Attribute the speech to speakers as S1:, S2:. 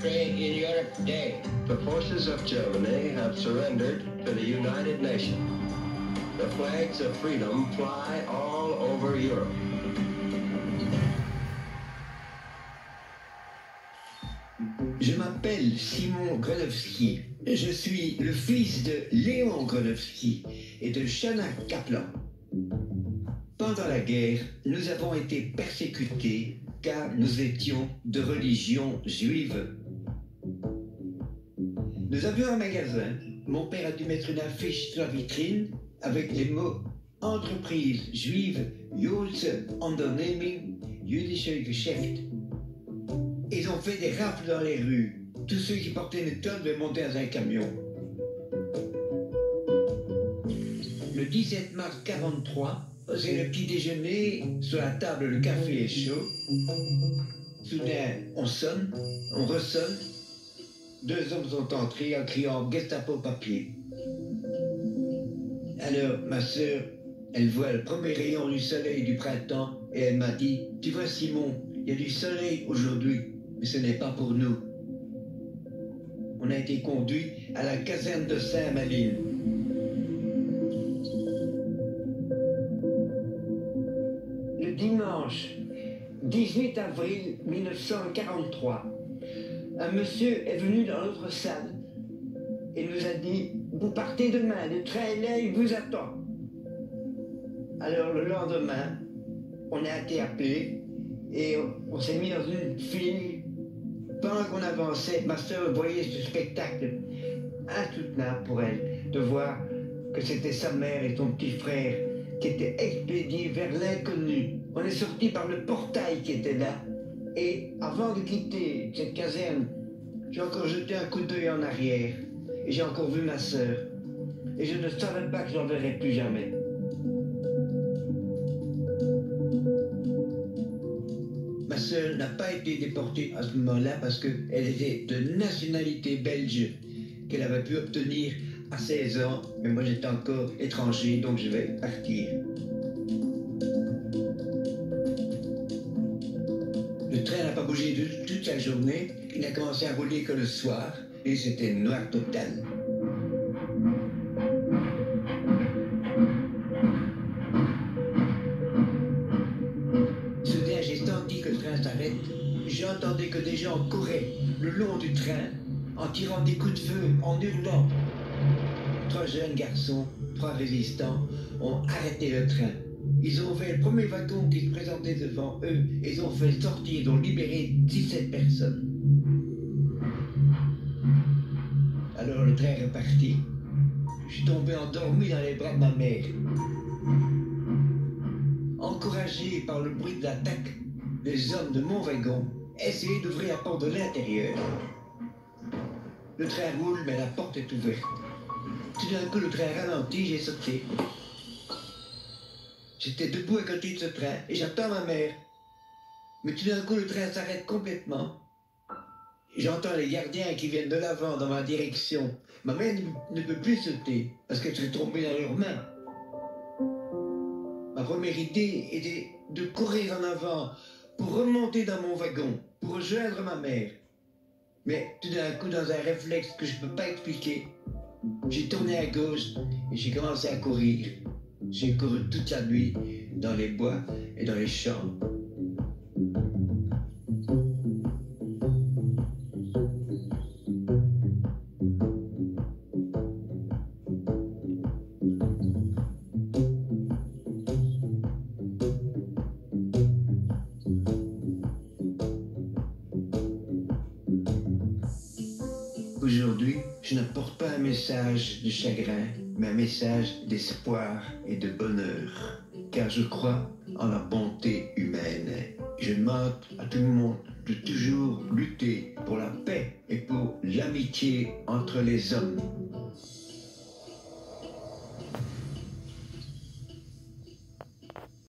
S1: country in Europe today.
S2: The forces of Germany have surrendered to the United Nations. The flags of freedom fly all over Europe.
S3: Je m'appelle Simon Gronowski. Je suis le fils de Léon Gronowski et de Shana Kaplan. Pendant la guerre, nous avons été persécutés car nous étions de religion juive. Nous avions un magasin. Mon père a dû mettre une affiche sur la vitrine avec les mots « Entreprise juive, Jüdische Unternehmung, Jüdische Geschäft ». Ils ont fait des rafles dans les rues. Tous ceux qui portaient une tonne devaient monter dans un camion. Le 17 mars 1943, c'est le petit déjeuner, sur la table le café est chaud. Soudain, on sonne, on ressonne. 2 hommes sont entrés en criant « Gestapo papier ». Alors, ma sœur, elle voit le premier rayon du soleil du printemps et elle m'a dit « Tu vois Simon, il y a du soleil aujourd'hui, mais ce n'est pas pour nous ». On a été conduit à la caserne de Saint-Malin. Le dimanche 18 avril 1943, un monsieur est venu dans notre salle et nous a dit « Vous partez demain, le train est là, il vous attend ». Alors le lendemain, on a été appelé et on s'est mis dans une file. Pendant qu'on avançait, ma soeur voyait ce spectacle insoutenable pour elle, de voir que c'était sa mère et son petit frère qui étaient expédiés vers l'inconnu. On est sorti par le portail qui était là. Et avant de quitter cette caserne, j'ai encore jeté un coup d'œil en arrière. Et j'ai encore vu ma sœur. Et je ne savais pas que je n'en verrais plus jamais. Ma sœur n'a pas été déportée à ce moment-là parce qu'elle était de nationalité belge, qu'elle avait pu obtenir à 16 ans. Mais moi j'étais encore étranger, donc je vais partir. Le train n'a pas bougé toute la journée. Il n'a commencé à rouler que le soir. Et c'était noir total. Soudain, j'ai senti que le train s'arrête. J'entendais que des gens couraient le long du train en tirant des coups de feu, en hurlant. 3 jeunes garçons, 3 résistants, ont arrêté le train. Ils ont fait le premier wagon qui se présentait devant eux. Ils ont fait sortir, ils ont libéré 17 personnes. Alors le train est reparti. Je suis tombé endormi dans les bras de ma mère. Encouragés par le bruit de l'attaque, les hommes de mon wagon essayaient d'ouvrir la porte de l'intérieur. Le train roule, mais la porte est ouverte. Tout d'un coup, le train ralentit, j'ai sauté. J'étais debout à côté de ce train et j'attends ma mère. Mais tout d'un coup, le train s'arrête complètement. J'entends les gardiens qui viennent de l'avant dans ma direction. Ma mère ne peut plus sauter parce qu'elle serait tombée dans leurs mains. Ma première idée était de courir en avant pour remonter dans mon wagon, pour rejoindre ma mère. Mais tout d'un coup, dans un réflexe que je ne peux pas expliquer, j'ai tourné à gauche et j'ai commencé à courir. J'ai couru toute la nuit dans les bois et dans les champs. Aujourd'hui, je n'apporte pas un message de chagrin, mais un message d'espoir et de bonheur. Car je crois en la bonté humaine. Je demande à tout le monde de toujours lutter pour la paix et pour l'amitié entre les hommes.